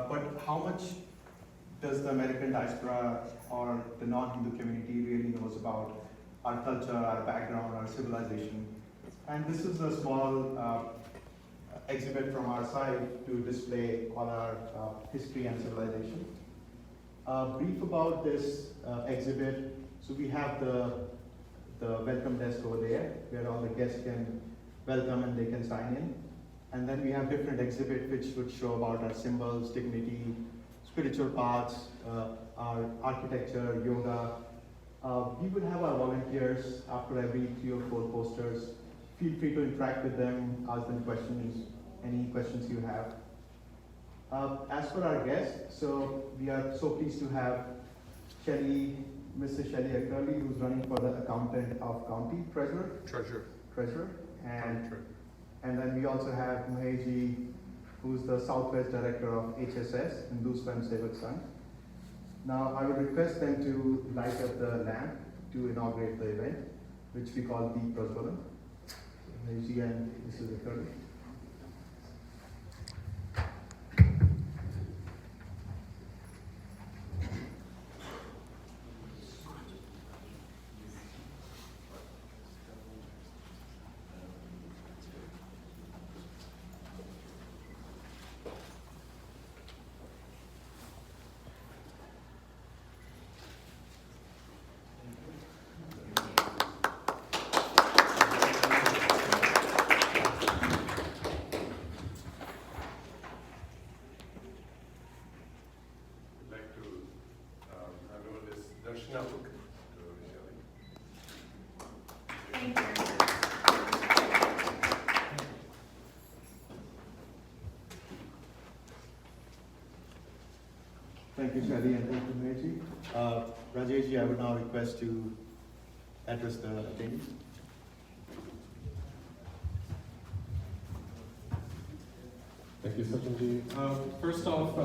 but how much does the American diaspora or the non-Hindu community really knows about our culture, our background, our civilization? And this is a small exhibit from our side to display all our history and civilization. Brief about this exhibit. So we have the welcome desk over there, where all the guests can welcome and they can sign in. And then we have different exhibits which would show about our symbols, dignity, spiritual paths, our architecture, yoga. We would have our volunteers after every 3 or 4 posters. Feel free to interact with them, ask them questions, any questions you have. As for our guests, so we are so pleased to have Mrs. Shelley Ackerley, who's running for the accountant of county treasurer, and then we also have Muheji, who's the Southwest Director of HSS, Hindu Swayamsevak Sangh. Now, I would request them to light up the lamp to inaugurate the event, which we call Deep Prajwalan. Muheji and Mrs. Ackerley. Darshana book to Shelley. Thank you. Thank you, Shelley, and thank you, Muheji. Rajeshji, I would now request to address the attendees. Thank you, Sachinji. First off,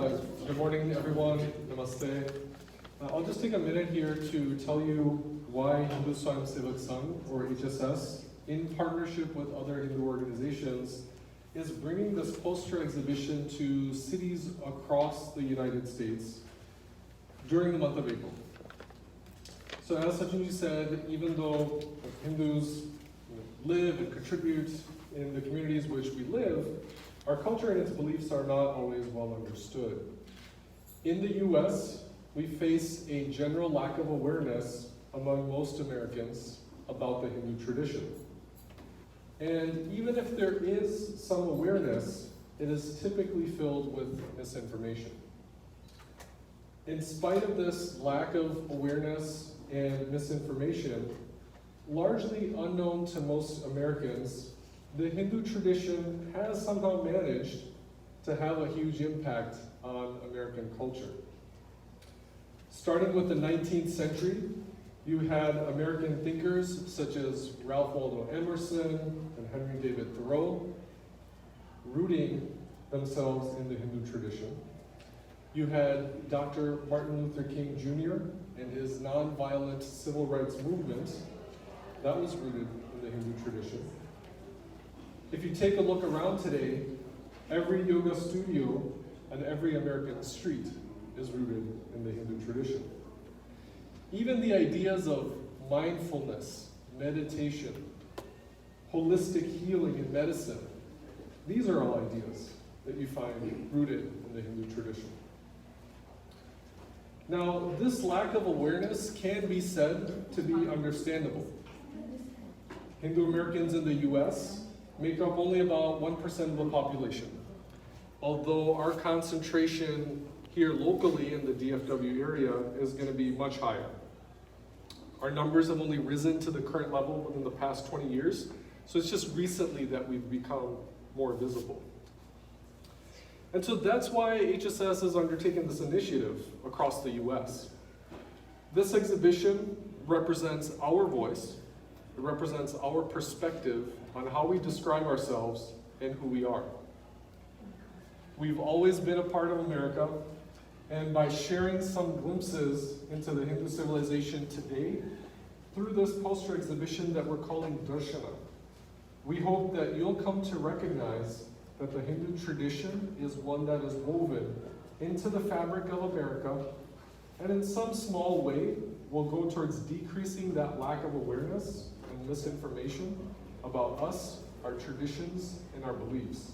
good morning, everyone. Namaste. I'll just take a minute here to tell you why Hindu Swayamsevak Sangh, or HSS, in partnership with other Hindu organizations, is bringing this poster exhibition to cities across the United States during the month of April. So as Sachinji said, even though Hindus live and contribute in the communities which we live, our culture and its beliefs are not always well understood. In the US, we face a general lack of awareness among most Americans about the Hindu tradition. And even if there is some awareness, it is typically filled with misinformation. In spite of this lack of awareness and misinformation, largely unknown to most Americans, the Hindu tradition has somehow managed to have a huge impact on American culture. Starting with the 19th century, you had American thinkers such as Ralph Waldo Emerson and Henry David Thoreau rooting themselves in the Hindu tradition. You had Dr. Martin Luther King Jr. and his nonviolent civil rights movement that was rooted in the Hindu tradition. If you take a look around today, every yoga studio and every American street is rooted in the Hindu tradition. Even the ideas of mindfulness, meditation, holistic healing and medicine, these are all ideas that you find rooted in the Hindu tradition. Now, this lack of awareness can be said to be understandable. Hindu Americans in the US make up only about 1% of the population, although our concentration here locally in the DFW area is going to be much higher. Our numbers have only risen to the current level within the past 20 years, so it's just recently that we've become more visible. And so that's why HSS has undertaken this initiative across the US. This exhibition represents our voice, it represents our perspective on how we describe ourselves and who we are. We've always been a part of America, and by sharing some glimpses into the Hindu civilization today, through this poster exhibition that we're calling Darshana, we hope that you'll come to recognize that the Hindu tradition is one that is woven into the fabric of America, and in some small way will go towards decreasing that lack of awareness and misinformation about us, our traditions, and our beliefs.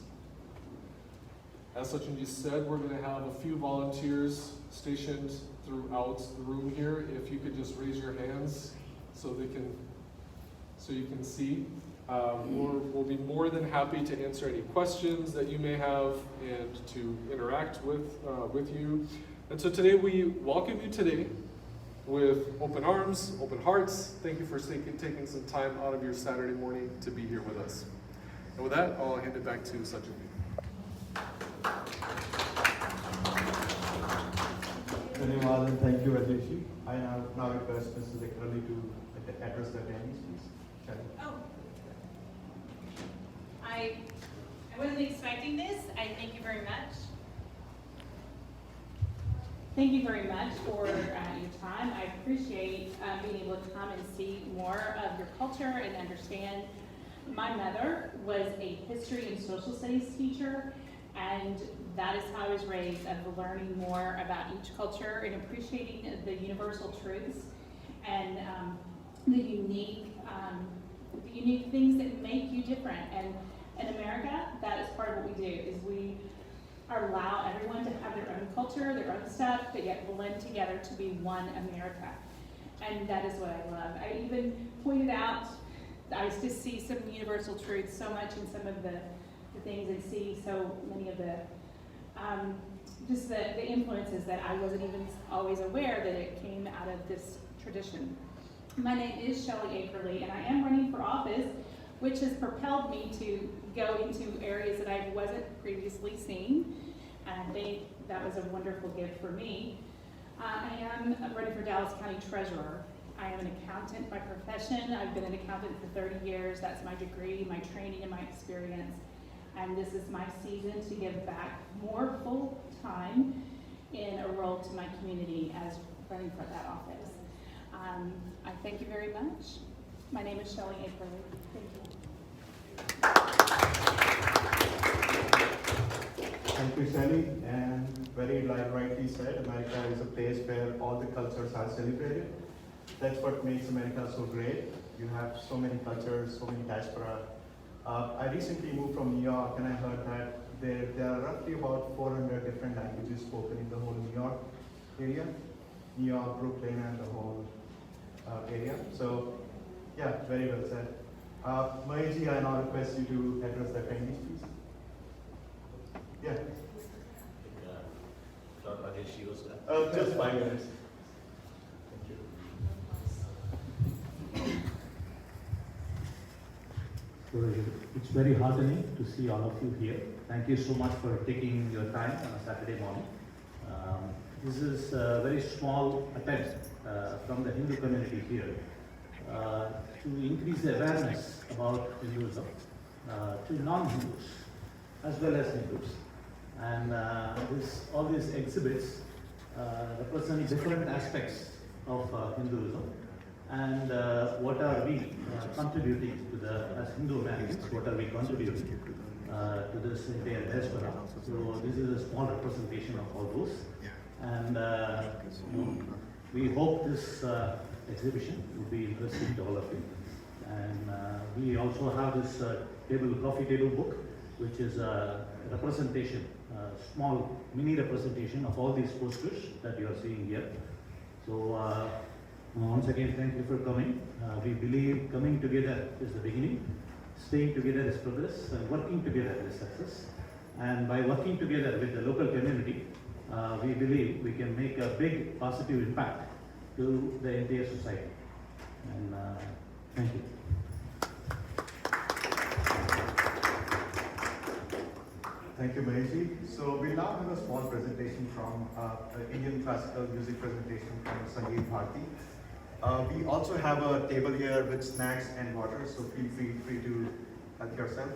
As Sachinji said, we're going to have a few volunteers stationed throughout the room here. If you could just raise your hands so you can see. We'll be more than happy to answer any questions that you may have and to interact with you. And so today we welcome you today with open arms, open hearts. Thank you for taking some time out of your Saturday morning to be here with us. And with that, I'll hand it back to Sachinji. Dhanyawad and thank you, Rajeshi. I now request Mrs. Ekrali to address the attendees, please. Shalini. Oh. I wasn't expecting this. I thank you very much. Thank you very much for your time. I appreciate being able to come and see more of your culture and understand. My mother was a history and social studies teacher, and that is how I was raised, of learning more about each culture and appreciating the universal truths and the unique things that make you different. And in America, that is part of what we do, is we allow everyone to have their own culture, their own stuff, but yet blend together to be one America. And that is what I love. I even pointed out, I just see some universal truths so much in some of the things, and see so many of the just the influences that I wasn't even always aware that it came out of this tradition. My name is Shelley Akerley, and I am running for office, which has propelled me to go into areas that I wasn't previously seen. And I think that was a wonderful gift for me. I am running for Dallas County Treasurer. I am an accountant by profession. I've been an accountant for 30 years. That's my degree, my training, and my experience. And this is my season to give back more full time in a role to my community as running for that office. I thank you very much. My name is Shelley Akerley. Thank you. Thank you, Sally. And very rightly said, America is a place where all the cultures are celebrated. That's what makes America so great. You have so many cultures, so many diaspora. I recently moved from New York, and I heard that there are roughly about 400 different languages spoken in the whole New York area, New York, Brooklyn, and the whole area. So, yeah, very well said. Mahiji, I now request you to address the attendees, please. Yeah. Rajesh, you was Just 5 minutes. So it's very heartening to see all of you here. Thank you so much for taking your time on a Saturday morning. This is a very small attempt from the Hindu community here to increase the awareness about Hinduism to non-Hindus as well as Hindus. And all these exhibits represent different aspects of Hinduism. And what are we contributing to as Hindu Americans? What are we contributing to this entire diaspora? So this is a small representation of all those. And we hope this exhibition will be interesting to all of you. And we also have this coffee table book, which is a representation, small mini representation of all these posters that you are seeing here. So once again, thank you for coming. We believe coming together is the beginning, staying together is progress, and working together is success. And by working together with the local community, we believe we can make a big positive impact to the entire society. And thank you. Thank you, Mahiji. So we now have a small presentation from an Indian classical music presentation from Sangeet Bharti. We also have a table here with snacks and water, so feel free to help yourself.